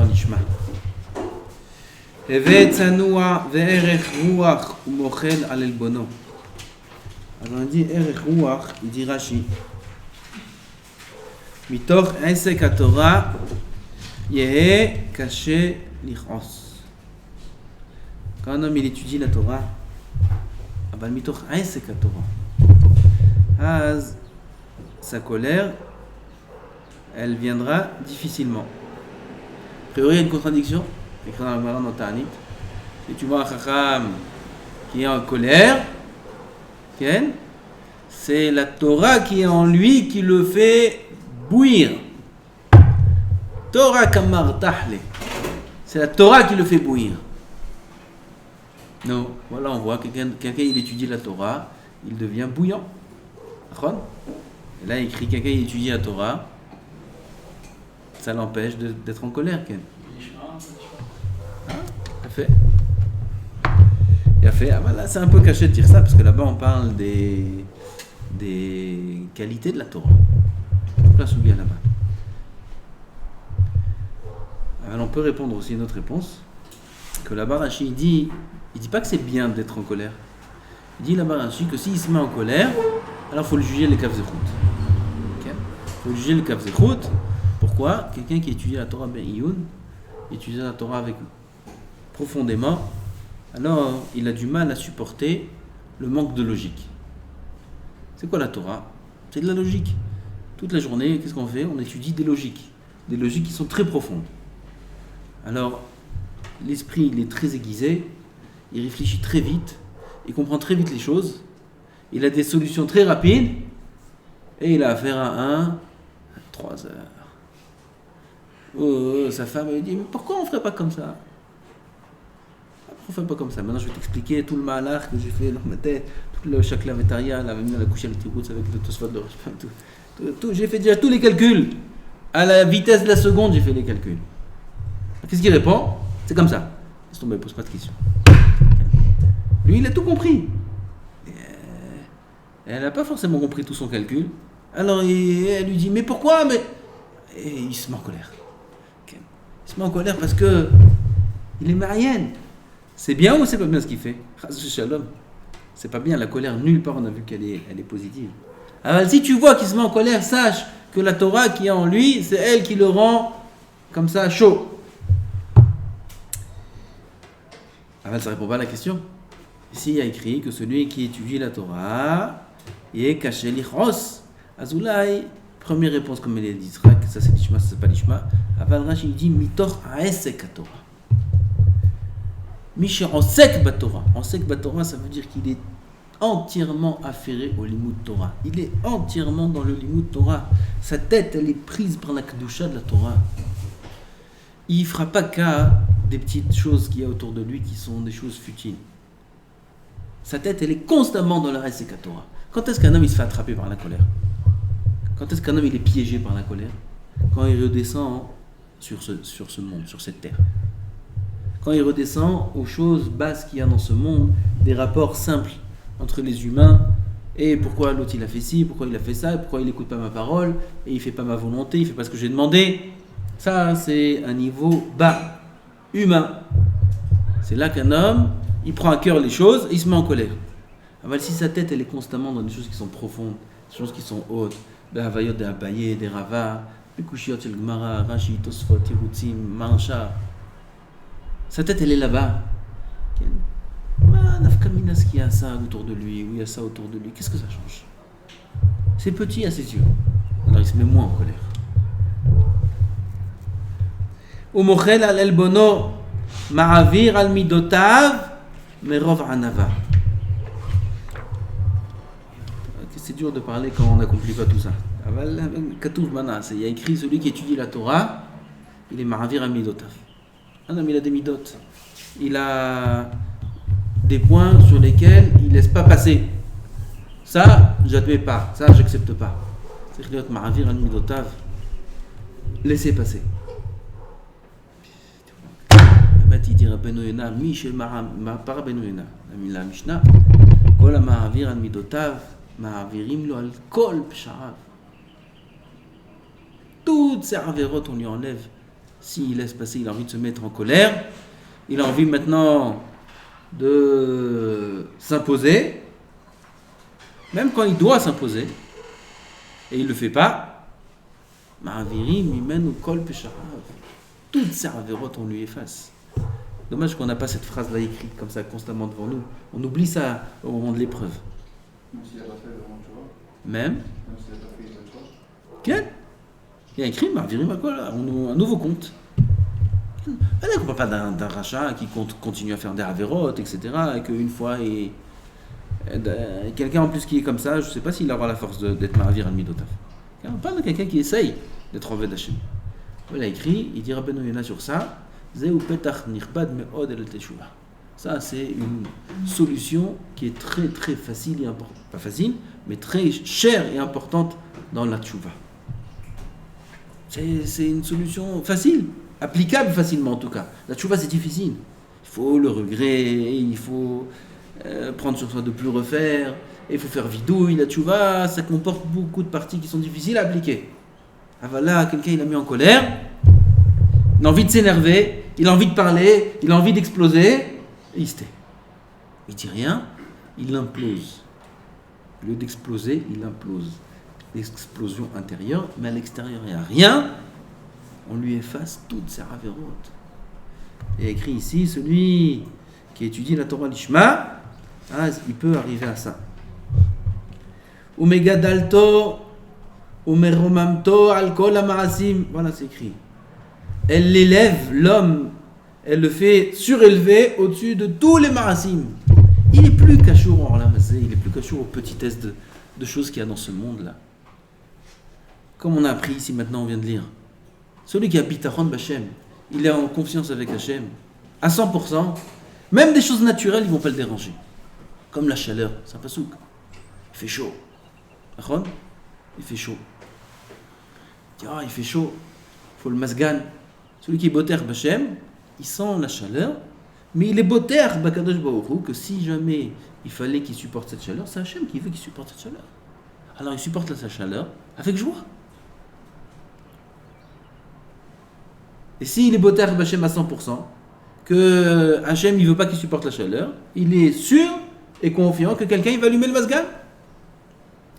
Torah Lishma. Heve Tsanua ve'erech ruach u'mochel al elbono. Alors on dit erech ruach, il dit Rashi. Mitoch esek haTorah yehe kashe lichos. Quand un homme il étudie la Torah, אבל מתוך עסק התורה, אז sa colère, elle viendra difficilement. A priori, il y a une contradiction, écrit dans la Gemara dans Ta'anit. Si tu vois un chacham qui est en colère, c'est la Torah qui est en lui qui le fait bouillir. Torah kamar tahle. C'est la Torah qui le fait bouillir. Non, voilà, on voit quelqu'un il étudie la Torah, il devient bouillant. Et là, il écrit quelqu'un il étudie la Torah, ça l'empêche d'être en colère. Il a fait. Ah, ben là, c'est un peu caché de dire ça, parce que là-bas, on parle des qualités de la Torah. Donc là, Sougia là-bas. Alors, on peut répondre aussi une autre réponse, que là-bas, Rashi, il dit pas que c'est bien d'être en colère. Il dit là-bas Rashi que s'il se met en colère, alors il faut le juger les Kav Zechut. Il faut le juger les Kav Zechut. Pourquoi ? Quelqu'un qui étudie la Torah Ben Iyun, étudie la Torah avec profondément, alors il a du mal à supporter le manque de logique. C'est quoi la Torah ? C'est de la logique. Toute la journée, qu'est-ce qu'on fait ? On étudie des logiques qui sont très profondes. Alors, l'esprit, il est très aiguisé, il réfléchit très vite, il comprend très vite les choses, il a des solutions très rapides, et il a affaire à 3 heures. Sa femme lui dit, mais pourquoi on ne ferait pas comme ça ? Pourquoi on ne ferait pas comme ça ? Maintenant je vais t'expliquer tout le malheur que j'ai fait dans ma tête, tout le chakla vetaria, la couche à la tiroute avec le tosfot de tout. J'ai fait déjà tous les calculs. À la vitesse de la seconde, j'ai fait les calculs. Qu'est-ce qu'il répond ? C'est comme ça. Laisse tomber, pose pas de questions. Lui, il a tout compris. Elle n'a pas forcément compris tout son calcul. Alors, elle lui dit, mais pourquoi ? Et il se met en colère. Il se met en colère parce que il est marienne. C'est bien ou c'est pas bien ce qu'il fait ? Shalom. C'est pas bien, la colère, nulle part on a vu qu'elle est positive. Alors, si tu vois qu'il se met en colère, sache que la Torah qui est en lui, c'est elle qui le rend comme ça chaud. Alors, ça répond pas à la question. Ici, il y a écrit que celui qui étudie la Torah est caché lichos. Azoulay, première réponse comme elle est dit, ça c'est l'ishma, ça c'est pas l'ishma. Aval Rashi il dit mitor aesek Torah. Misha osek batorah. Osek batorah, ça veut dire qu'il est entièrement affairé au limud Torah. Il est entièrement dans le limud Torah. Sa tête, elle est prise par la kedusha de la Torah. Il ne fera pas qu'à des petites choses qu'il y a autour de lui qui sont des choses futiles. Sa tête, elle est constamment dans la Esek Torah. Quand est-ce qu'un homme il se fait attraper par la colère ? Quand est-ce qu'un homme il est piégé par la colère ? Quand il redescend sur ce monde, sur cette terre. Quand il redescend aux choses basses qu'il y a dans ce monde, des rapports simples entre les humains, et pourquoi l'autre il a fait ci, pourquoi il a fait ça, pourquoi il n'écoute pas ma parole, et il ne fait pas ma volonté, il ne fait pas ce que j'ai demandé. Ça, c'est un niveau bas, humain. C'est là qu'un homme, il prend à cœur les choses et il se met en colère. Alors, si sa tête, elle est constamment dans des choses qui sont profondes, des choses qui sont hautes, des havayot, des abayé, des rava, des kushiot, el gmara, rashi, tosfot, tirutzim, mancha. Sa tête, elle est là-bas. Nafkamina, ce qu'il y a ça autour de lui, ou il y a ça autour de lui, qu'est-ce que ça change ? C'est petit à ses yeux. Alors il se met moins en colère. Umochel al elbono ma'avir al midotav merov anava. C'est dur de parler quand on n'accomplit pas tout ça. Il y a écrit celui qui étudie la Torah, il est ma'avir al midotav. Un homme il a des midot. Il a des points sur lesquels il ne laisse pas passer. Ça, j'admets pas. Ça, j'accepte pas. C'est Chliot Ma'avir al Midotav. Laissez passer. Il dit Rabbeinu Yonah, Michel par Rabbeinu Yonah. La Mishnah. Kol Ma'avir al Midotav, Ma'avirim lo al kol psharav. Toutes ces avérotes, on lui enlève S'il laisse passer, il a envie de se mettre en colère, il a envie maintenant de s'imposer, même quand il doit s'imposer, et il ne le fait pas, Ma'avirim, Mimenu, Kol, Pesharav. Toutes ces avérotes, on lui efface. Dommage qu'on n'a pas cette phrase-là écrite comme ça constamment devant nous. On oublie ça au moment de l'épreuve. Même s'il n'a pas fait le bon choix. Même S'il n'a pas fait le bon choix. Quel il y a écrit Ma'avirim, un nouveau compte. On ne parle pas d'un rachat qui continue à faire des avérotes, etc. Et qu'une fois, quelqu'un en plus qui est comme ça, je ne sais pas s'il aura la force d'être Ma'avir al-Midotaf. On parle de quelqu'un qui essaye d'être en Ved Hashem. Il a écrit, il dit Rabbeinu Yonah sur ça, Zeu petach nirbad me'od el teshuva. Ça, c'est une solution qui est très très facile et importante. Pas facile, mais très chère et importante dans la teshuva. C'est une solution facile, applicable facilement en tout cas. La teshuva, c'est difficile. Il faut le regret, il faut prendre sur soi de plus refaire, il faut faire vidouille. La teshuva, ça comporte beaucoup de parties qui sont difficiles à appliquer. Ah voilà, quelqu'un il a mis en colère, il a envie de s'énerver, il a envie de parler, il a envie d'exploser, et il se tait. Il dit rien, il implose. Au lieu d'exploser, il implose. L'explosion intérieure, mais à l'extérieur il n'y a rien, on lui efface toutes ses ravérotes. Il est écrit ici, celui qui étudie la Torah Lishma, il peut arriver à ça. Umegadalto Umeromamto alkol amarasim. Voilà, c'est écrit. Elle l'élève, l'homme, elle le fait surélever au-dessus de tous les marasim. Il n'est plus cachour en Orlamazé, il n'est plus cachour aux petitesses de choses qu'il y a dans ce monde-là. Comme on a appris ici maintenant, on vient de lire. Celui qui habite à Bachem, il est en confiance avec Hachem, à 100%. Même des choses naturelles, ils ne vont pas le déranger. Comme la chaleur, c'est un pasouk. Il fait chaud. Il fait chaud. Il fait chaud. Il faut le masgan. Celui qui est boter Bachem, il sent la chaleur, mais il est boter Bakadosh Baruch Hu que si jamais il fallait qu'il supporte cette chaleur, c'est Hachem qui veut qu'il supporte cette chaleur. Alors il supporte sa chaleur avec joie. Et s'il est boter Bachem à 100%, que Hachem il veut pas qu'il supporte la chaleur, il est sûr et confiant que quelqu'un il va allumer le masgan.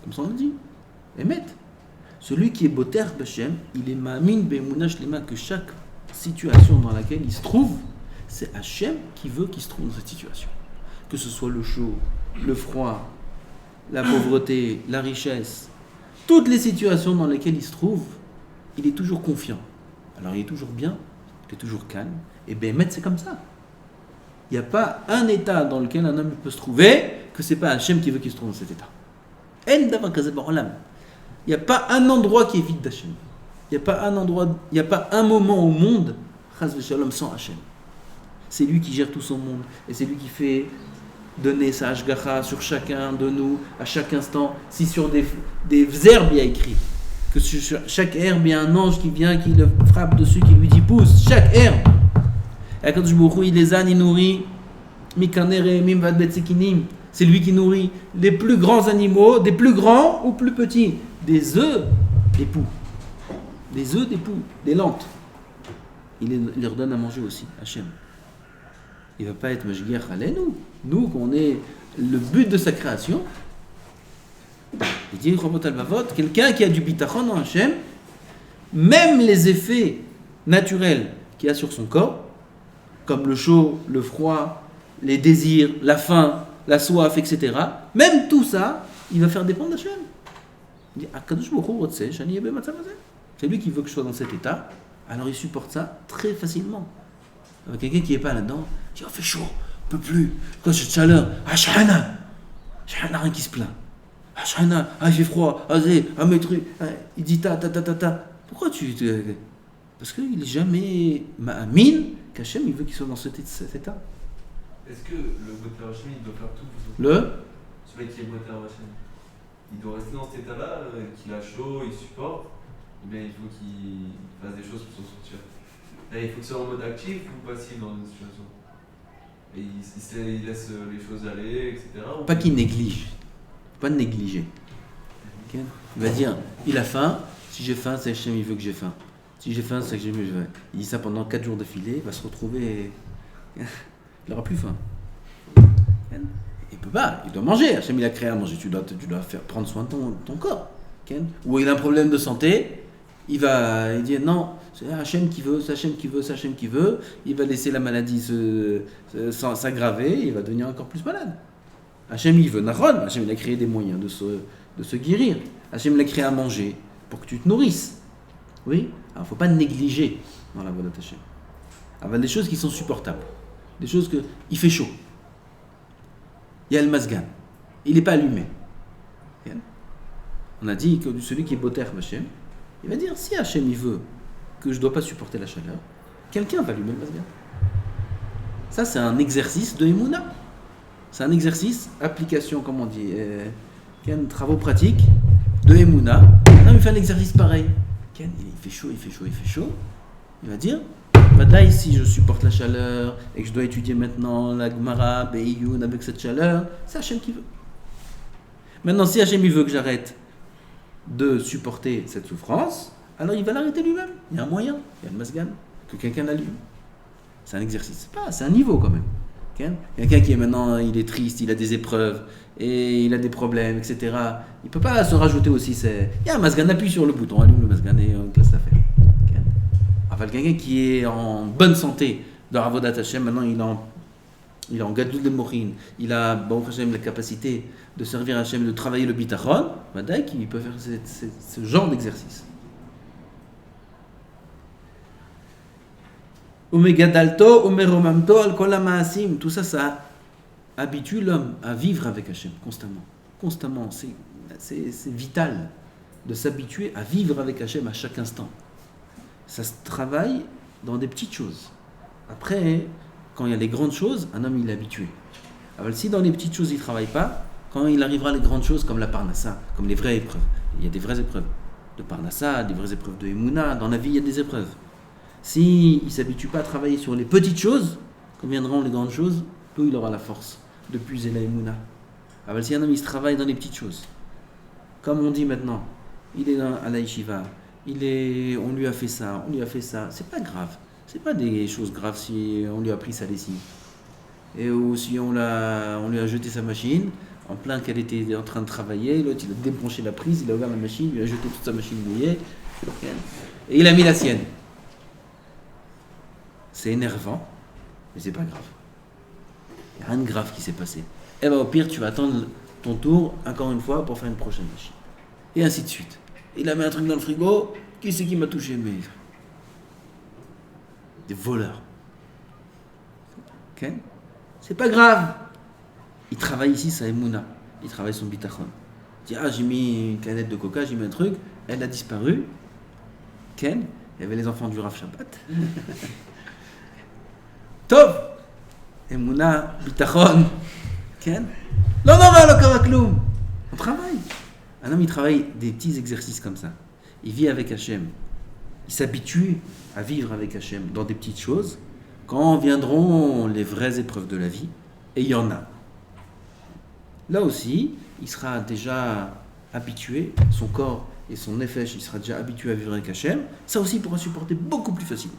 Comme ça on le dit. Emet. Celui qui est boter Bachem, il est ma'amin be'emunah shlema que chaque situation dans laquelle il se trouve, c'est Hachem qui veut qu'il se trouve dans cette situation. Que ce soit le chaud, le froid, la pauvreté, la richesse, toutes les situations dans lesquelles il se trouve, il est toujours confiant. Alors il est toujours bien, il est toujours calme. Et Béhémet, c'est comme ça. Il n'y a pas un état dans lequel un homme peut se trouver que ce n'est pas Hachem qui veut qu'il se trouve dans cet état. El davar kazeh ba'olam. Il n'y a pas un endroit qui est vide d'Hachem. Il n'y a pas un moment au monde, chas v'shalom, sans Hachem. C'est lui qui gère tout son monde. Et c'est lui qui fait donner sa hashgacha sur chacun de nous, à chaque instant. Si sur des herbes, il y a écrit que sur chaque herbe, il y a un ange qui vient, qui le frappe dessus, qui lui dit pousse, chaque herbe. Et quand je me il les ânes, il nourrit. C'est lui qui nourrit les plus grands animaux, des plus grands ou plus petits, des œufs d'époux, des lentes. Il leur donne à manger aussi, Hachem. Il ne va pas être Mashgiach Aleinu. Nous, qu'on est le but de sa création. Il dit, quelqu'un qui a du bitachon en Hachem, même les effets naturels qu'il y a sur son corps, comme le chaud, le froid, les désirs, la faim, la soif, etc., même tout ça, il va faire dépendre d'Hachem. Il dit, c'est lui qui veut que je sois dans cet état, alors il supporte ça très facilement. Avec quelqu'un qui n'est pas là-dedans, il dit, fait chaud, on ne peut plus, quoi cette chaleur, Shahana, rien qui se plaint. Shahana, il fait froid, mes trucs, il dit ta. Pourquoi Parce qu'il n'est jamais ma'amin qu'Hachem il veut qu'il soit dans cet état. Est-ce que le Boter Hachem il doit faire tout pour celui qui est Boter Hachem, il doit rester dans cet état-là, qu'il a chaud, il supporte, mais il faut qu'il fasse des choses pour s'en sortir. Et il faut que ce soit en mode actif ou passif dans une situation. Et il laisse les choses aller, etc. Pas qu'il néglige. Pas de négliger. Okay. Il va dire, il a faim, si j'ai faim, c'est Hachem, il veut que j'ai faim. Si j'ai faim, c'est que j'ai mieux. Il dit ça pendant 4 jours d'affilée, il va se retrouver. Il n'aura plus faim. Il peut pas, il doit manger. Hachem, il a créé à manger. Tu dois faire prendre soin de ton corps. Ou il a un problème de santé, il dit non, c'est Hachem qui veut, c'est Hachem qui veut, c'est Hachem qui veut. Il va laisser la maladie s'aggraver, il va devenir encore plus malade. Hachem, il veut Naron. Hachem, il a créé des moyens de se guérir. Hachem l'a créé à manger pour que tu te nourrisses. Oui, alors il ne faut pas négliger dans la voie d'Hachem. Alors, des choses qui sont supportables. Des choses que. Il fait chaud. Il y a le masgan. Il n'est pas allumé. On a dit que celui qui est boter Hachem, il va dire si Hachem il veut que je ne dois pas supporter la chaleur, quelqu'un va allumer le masgan. Ça, c'est un exercice de Emouna. C'est un exercice, application, comme on dit, travaux pratiques de Emouna. Non, il fait un exercice pareil. Il fait chaud. Il va dire Badaï, si je supporte la chaleur et que je dois étudier maintenant la Gemara, Be'iyun avec cette chaleur, c'est Hachem qui veut. Maintenant, si Hachem il veut que j'arrête de supporter cette souffrance, alors il va l'arrêter lui-même. Il y a un moyen, il y a le masgan, que quelqu'un l'allume. C'est un exercice, c'est un niveau quand même. Quelqu'un qui est maintenant, il est triste, il a des épreuves, et il a des problèmes, etc. Il ne peut pas se rajouter aussi, il y a un masgan, appuie sur le bouton, allume le masgan et on laisse l'affaire. Enfin, quelqu'un qui est en bonne santé dans Avodat Hashem, maintenant il est en Gadoul de Morin, il a Baruch Hashem la capacité de servir Hashem, de travailler le bitachon, Badaï, il peut faire ce genre d'exercice. Umegadalto, umeromamto, al kol hamaasim, tout ça, ça habitue l'homme à vivre avec Hashem constamment. Constamment, c'est vital de s'habituer à vivre avec Hashem à chaque instant. Ça se travaille dans des petites choses. Après, quand il y a les grandes choses, un homme il est habitué. Alors si dans les petites choses il ne travaille pas, quand il arrivera à les grandes choses comme la parnassa, comme les vraies épreuves, il y a des vraies épreuves de parnassa, des vraies épreuves de Emouna, dans la vie il y a des épreuves. S'il ne s'habitue pas à travailler sur les petites choses, quand viendront les grandes choses, peu il aura la force de puiser la Emouna. Alors si un homme il se travaille dans les petites choses, comme on dit maintenant, il est à la yeshiva, on lui a fait ça, c'est pas grave. C'est pas des choses graves si on lui a pris sa lessive. Ou si on lui a jeté sa machine, en plein qu'elle était en train de travailler, l'autre il a débranché la prise, il a ouvert la machine, il a jeté toute sa machine mouillée, et il a mis la sienne. C'est énervant, mais c'est pas grave. Il n'y a rien de grave qui s'est passé. Et bien au pire, tu vas attendre ton tour, encore une fois, pour faire une prochaine machine. Et ainsi de suite. Il a mis un truc dans le frigo, qui c'est qui m'a touché? Mais des voleurs. Okay? C'est pas grave. Il travaille ici, ça Emouna. Il travaille son bitachon. Il dit j'ai mis une canette de coca, j'ai mis un truc, elle a disparu. Ken, il y avait les enfants du Rav Shabbat. Tov, Emouna, bitachon. Ken, non, le karakloum. On travaille. Un homme, il travaille des petits exercices comme ça. Il vit avec Hachem. Il s'habitue à vivre avec Hachem dans des petites choses. Quand viendront les vraies épreuves de la vie, et il y en a. Là aussi, il sera déjà habitué, son corps et son nefesh, il sera déjà habitué à vivre avec Hachem. Ça aussi, il pourra supporter beaucoup plus facilement.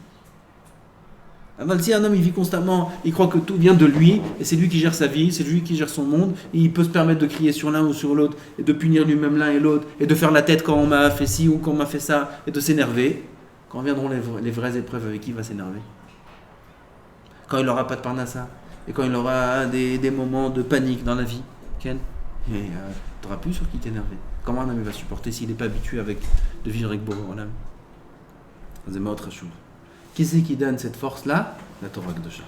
Si un homme il vit constamment, il croit que tout vient de lui, et c'est lui qui gère sa vie, c'est lui qui gère son monde, et il peut se permettre de crier sur l'un ou sur l'autre, et de punir lui-même l'un et l'autre, et de faire la tête quand on m'a fait ci ou quand on m'a fait ça, et de s'énerver. Quand viendront les vraies épreuves, avec qui il va s'énerver? Quand il n'aura pas de parnassa, et quand il aura des moments de panique dans la vie, Ken, tu n'auras plus sur qui t'énerver. Comment un homme va supporter s'il n'est pas habitué de vivre avec Boré Olam? C'est autre chose. Qui c'est qui donne cette force-là? La Torah Kedosha.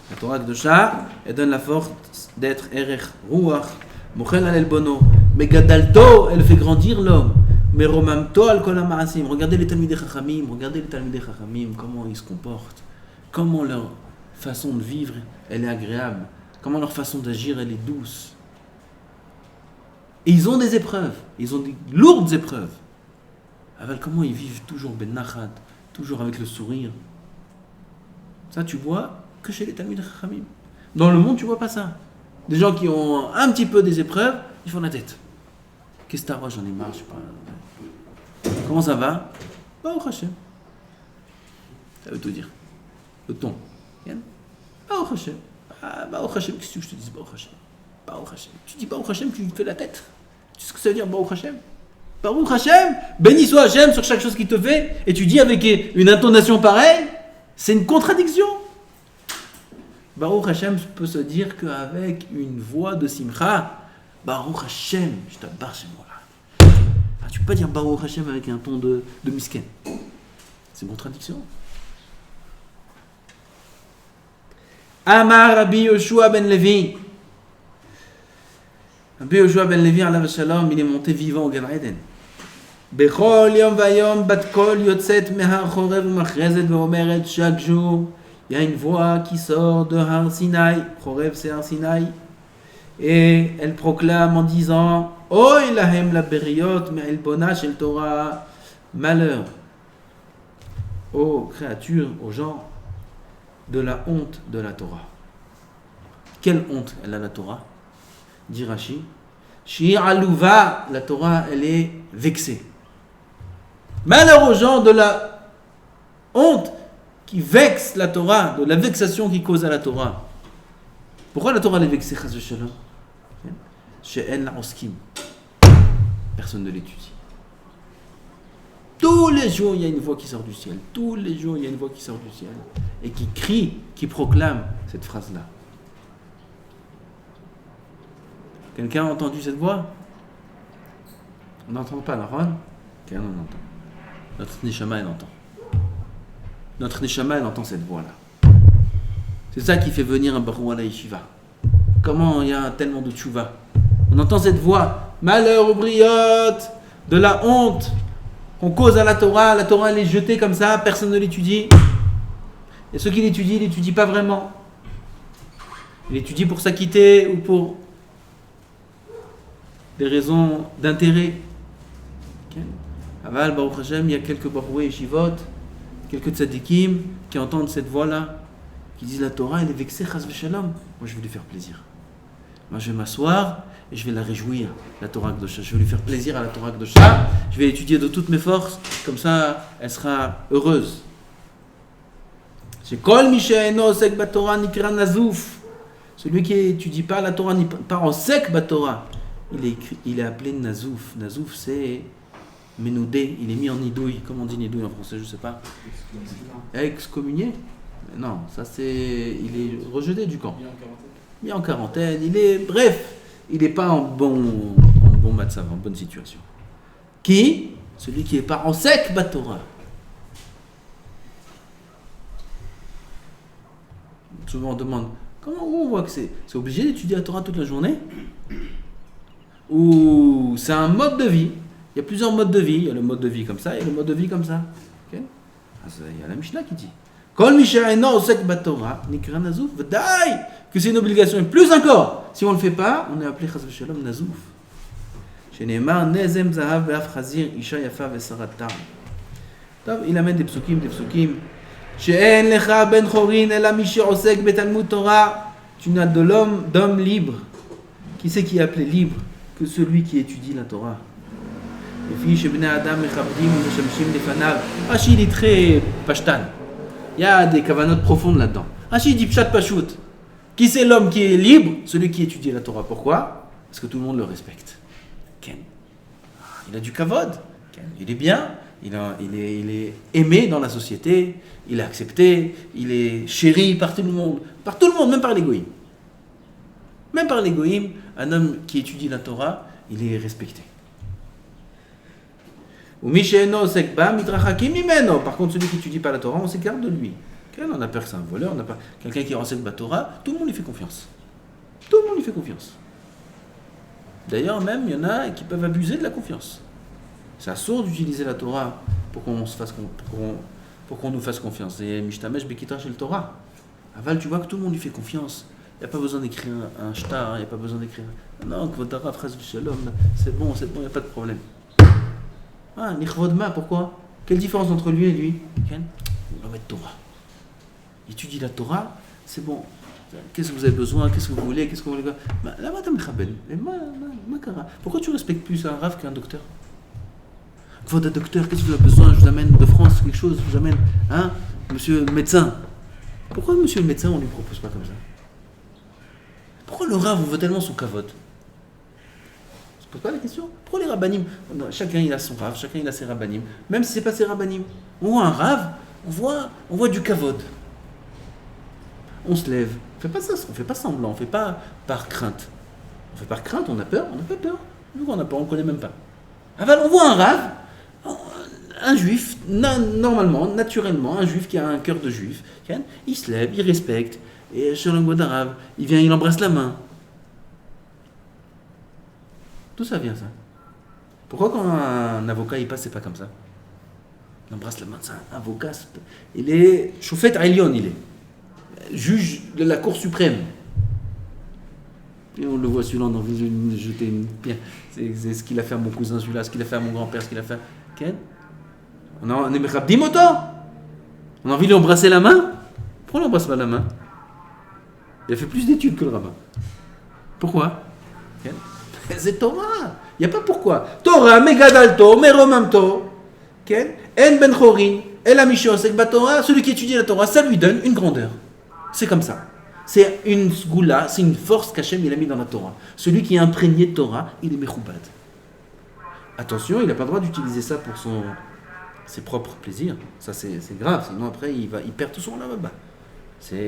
La Torah Kedosha, elle donne la force d'être Erech Ruach, Mochel al Bono, Megadalto, elle fait grandir l'homme, Meromamto al Kol HaMaasim. Regardez les Talmidei Chachamim, comment ils se comportent, comment leur façon de vivre, elle est agréable, comment leur façon d'agir, elle est douce. Et ils ont des épreuves, ils ont des lourdes épreuves. Alors comment ils vivent toujours Ben Nachat, toujours avec le sourire. Ça, tu vois que chez les Talmidei Chachamim. Dans le monde, tu vois pas ça. Des gens qui ont un petit peu des épreuves, ils font la tête. Qu'est-ce que t'as, j'en ai marre, je sais pas. Comment ça va? Baruch Hashem. Ça veut tout dire. Le ton. Baruch Hashem. Baruch Hashem, qu'est-ce que je te dis, Baruch Hashem? Baruch Hashem. Tu dis Baruch Hashem, tu fais la tête. Tu sais ce que ça veut dire, Baruch Hashem? Baruch Hashem, béni soit Hashem sur chaque chose qu'il te fait, et tu dis avec une intonation pareille, c'est une contradiction. Baruch Hashem peut se dire qu'avec une voix de simcha, Baruch Hashem, je t'adore chez moi là. Tu peux pas dire Baruch Hashem avec un ton de misken. C'est une contradiction. Amar Rabbi Yoshua ben Levi. Rabbi Yoshua ben Levi, alav shalom, il est monté vivant au Gan Eden. Bechol yom vayom bat kol yotzet mehar chorev umachrezet veomeret, chaque jour, il y a une voix qui sort de Har Sinai. Chorev, c'est Har Sinai. Et elle proclame en disant Oy lahem la beriot me'elbona shel Torah. Malheur aux créatures, aux gens, de la honte de la Torah. Quelle honte elle a la Torah? Dit Rashi. Shir alouva, la Torah elle est vexée. Malheur aux gens de la honte qui vexe la Torah, de la vexation qui cause à la Torah. Pourquoi la Torah elle est vexée? Chas v'shalom. She'en la oskim. Personne ne l'étudie. Tous les jours, il y a une voix qui sort du ciel. Tous les jours, il y a une voix qui sort du ciel. Et qui crie, qui proclame cette phrase-là. Quelqu'un a entendu cette voix? On n'entend pas, Naron? Quelqu'un en entend. Notre Neshama, elle entend. Notre Neshama, elle entend cette voix-là. C'est ça qui fait venir un Barou à la Yeshiva. Comment il y a tellement de tchouva? On entend cette voix. Malheur aux briottes, de la honte qu'on cause à la Torah elle est jetée comme ça, personne ne l'étudie. Et ceux qui l'étudient, ils ne l'étudient pas vraiment. Ils l'étudient pour s'acquitter ou pour des raisons d'intérêt. Aval, Baruch Hashem, il y a quelques baroués et shivot, quelques tzadikim qui entendent cette voix-là, qui disent la Torah, elle est vexée, chas v'shalom. Moi, je vais lui faire plaisir. Moi, je vais m'asseoir et je vais la réjouir, la Torah Kedosha. Je vais lui faire plaisir à la Torah Kedosha. Je vais l'étudier de toutes mes forces, comme ça, elle sera heureuse. C'est Kol Mishaeno Osek Batorah Nikra Nazouf. Celui qui n'étudie pas la Torah, pas en sek Batorah, il est appelé Nazouf. Nazouf, c'est Ménoudé. Il est mis en nidouille. Comment on dit nidouille en français? Je ne sais pas. Excommunié? Non, ça c'est. Il est rejeté du camp. Mis en quarantaine. Bref, il n'est pas en bon matzav, en bonne situation. Qui? Celui qui n'est pas en sek Batorah. Souvent on demande comment on voit que c'est obligé d'étudier la Torah toute la journée, ou c'est un mode de vie. Il y a plusieurs modes de vie. Il y a le mode de vie comme ça et le mode de vie comme ça. Okay? Il y a la Mishnah qui dit Kol Mishaeno Osek Batorah Nikra Nazouf V'dai, que c'est une obligation. Et plus encore, si on ne le fait pas, on est appelé Chas v'shalom Nazouf. Sheneemar Nezem Zahav Be'af Chazir Isha Yafa Ve'sarat Tam. Il amène des psukim. She'en lecha ben chorin ela mi she'osek betalmud Torah. Tu n'as d'homme libre. Qui c'est qui est appelé libre? Que celui qui étudie la Torah. Rashi, il est très pashtan. Il y a des kavanot profondes là-dedans. Rashi dit pshat pashut. Qui c'est l'homme qui est libre? Celui qui étudie la Torah. Pourquoi? Parce que tout le monde le respecte. Ken. Il a du kavod. Ken. Il est bien. Il est aimé dans la société. Il est accepté. Il est chéri par tout le monde. Par tout le monde, même par les goïms. Même par les goïms, un homme qui étudie la Torah, il est respecté. Par contre, celui qui n'étudie pas la Torah, on s'écarte de lui. On a peur que c'est un voleur, on n'a pas quelqu'un qui renseigne la Torah, tout le monde lui fait confiance. Tout le monde lui fait confiance. D'ailleurs, même, il y en a qui peuvent abuser de la confiance. C'est assourd d'utiliser la Torah pour qu'on nous fasse confiance. Et Mishtamesh Bekitra chez le Torah. Aval, tu vois que tout le monde lui fait confiance. Il n'y a pas besoin d'écrire un shtar, il n'y a pas besoin d'écrire. Non, Kvodara, phrase du Shalom, c'est bon, il n'y a pas de problème. Ah, Nichvodma, pourquoi? Quelle différence entre lui et lui? Il va mettre Torah. Il étudie la Torah, c'est bon. Qu'est-ce que vous avez besoin? Qu'est-ce que vous voulez? Qu'est-ce que vous voulez? La madame Khaben, pourquoi tu respectes plus un rave qu'un docteur? Kvod docteur, qu'est-ce que vous avez besoin? Je vous amène de France quelque chose, je vous amène. Hein? monsieur le médecin. Pourquoi monsieur le médecin, on ne lui propose pas comme ça? Pourquoi le Rav veut tellement son kavod? On se pose pas la question. Pourquoi les rabbanim? Chacun il a son Rav, chacun il a ses rabbanim. Même si ce n'est pas ses rabbanim. On voit un Rav, on voit du kavod. On se lève. On ne fait pas semblant, on ne fait pas par crainte. On fait par crainte, on a peur, on n'a pas peur. Nous on a peur, on ne connaît même pas. On voit un Rav, un juif, normalement, naturellement, un juif qui a un cœur de juif, il se lève, il respecte, et Shalom God arabe, il vient, il embrasse la main. D'où ça vient ça? Pourquoi quand un avocat il passe, c'est pas comme ça? Il embrasse la main, c'est un avocat, il est Shofet Ailion, il est juge de la Cour suprême. Et on le voit celui-là, on a envie de lui jeter une pierre. C'est ce qu'il a fait à mon cousin, celui-là, ce qu'il a fait à mon grand-père, ce qu'il a fait à Ken. On est mechabdim auto. On a envie de lui embrasser la main. Pourquoi on n'embrasse pas la main? Il a fait plus d'études que le rabbin. Pourquoi? Ken. C'est Torah. Il n'y a pas pourquoi. Torah, megadalto, meromamto. Ken. En ben chorin. El amishosek batorah. Celui qui étudie la Torah, ça lui donne une grandeur. C'est comme ça. C'est une sgoula, c'est une force qu'Hachem il a mis dans la Torah. Celui qui est imprégné de Torah, il est mechoubad. Attention, il n'a pas le droit d'utiliser ça pour ses propres plaisirs. Ça c'est grave, sinon après il perd tout son là-bas.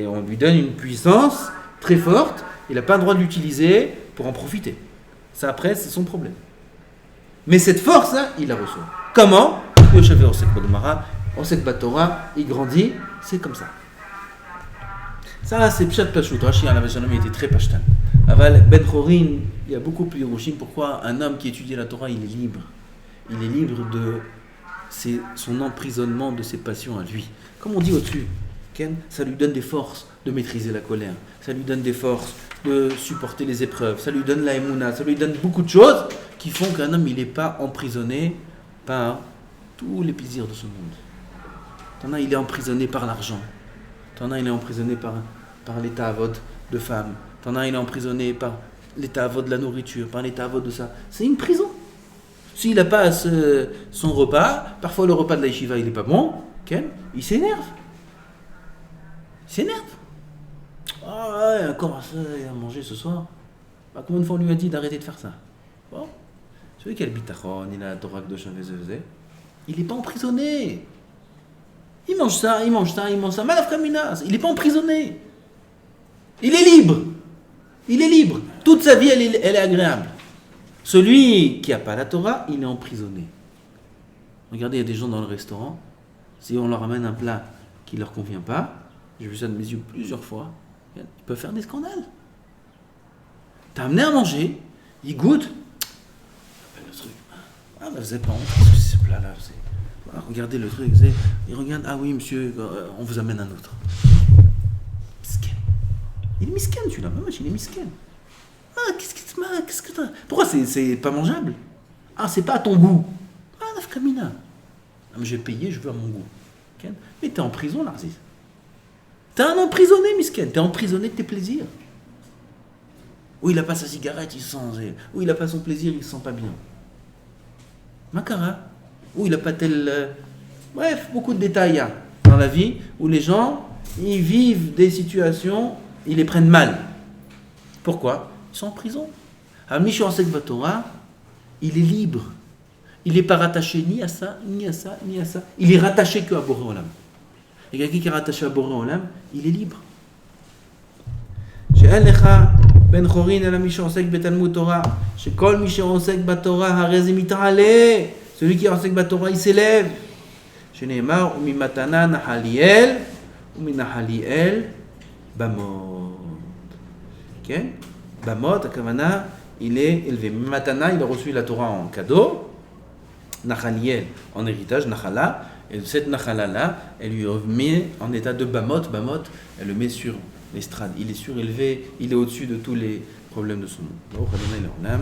On lui donne une puissance très forte, il n'a pas le droit de l'utiliser pour en profiter. Ça après, c'est son problème. Mais cette force-là, il la reçoit. Comment? Le Shavé Osek Bagmara, Osek Batorah, il grandit, c'est comme ça. Ça, c'est Pshat Pashut. Rashi, Alav Shalom, il était très pashtan. Aval, Ben Chorin, il y a beaucoup plus Hiroshim. Pourquoi un homme qui étudie la Torah, il est libre? Il est libre de son emprisonnement, de ses passions à lui. Comme on dit au-dessus, Ken, ça lui donne des forces de maîtriser la colère. Ça lui donne des forces de supporter les épreuves. Ça lui donne la émouna. Ça lui donne beaucoup de choses qui font qu'un homme, il n'est pas emprisonné par tous les plaisirs de ce monde. T'en as, il est emprisonné par l'argent. T'en as, il est emprisonné par l'état avod de femme. T'en as, il est emprisonné par l'état avod de la nourriture, par l'état avod de ça. C'est une prison. S'il n'a pas son repas, parfois le repas de la yeshiva, il n'est pas bon, il s'énerve. Il s'énerve. Ah ouais, encore ça à manger ce soir. Combien de fois on lui a dit d'arrêter de faire ça? Bon. Celui qui a le bitachon, il a la Torah de Chavezevze, il n'est pas emprisonné. Il mange ça, Malaf Kaminas, il n'est pas emprisonné. Il est libre. Il est libre. Toute sa vie, elle est agréable. Celui qui n'a pas la Torah, il est emprisonné. Regardez, il y a des gens dans le restaurant, si on leur amène un plat qui ne leur convient pas, j'ai vu ça de mes yeux plusieurs fois, ils peuvent faire des scandales. T'as amené à manger, il goûte, le truc, vous n'avez pas honte, ce plat-là, regardez le truc, il regarde, ah oui monsieur, on vous amène un autre. Misken. Il est misken celui-là, il est misken. Ah, qu'est-ce que t'as? Pourquoi c'est pas mangeable? Ah, c'est pas à ton goût. Ah, nafkamina. Ah, mais j'ai payé, je veux à mon goût. Okay? Mais t'es en prison, Narcisse. T'es un emprisonné, misken. T'es emprisonné de tes plaisirs. Ou il a pas sa cigarette, il se sent. Ou il a pas son plaisir, il se sent pas bien. Makara. Ou il a pas tel. Bref, beaucoup de détails dans la vie où les gens, ils vivent des situations, ils les prennent mal. Pourquoi? Ils sont en prison. Mishu Osek Batorah, il est libre. Il n'est pas rattaché ni à ça, ni à ça, ni à ça. Il est rattaché qu'à Boré Olam. Et quelqu'un qui est rattaché à Boré Olam, il est libre. שאין לך בן חורין אלא מי שעוסק בתלמוד תורה, שכל מי שעוסק בתורה הרי זה מתעלה. Celui qui enseigne la Torah, il s'élève. שנאמר, וממתנה נחליאל, ומנחליאל במות. כן? Bamot, Akavana, il est élevé. Matana, il a reçu la Torah en cadeau. Nachaliel, en héritage, Nachala. Et cette Nachala-là, elle lui met en état de Bamot. Bamot, elle le met sur l'estrade. Il est surélevé, il est au-dessus de tous les problèmes de son monde. Amen.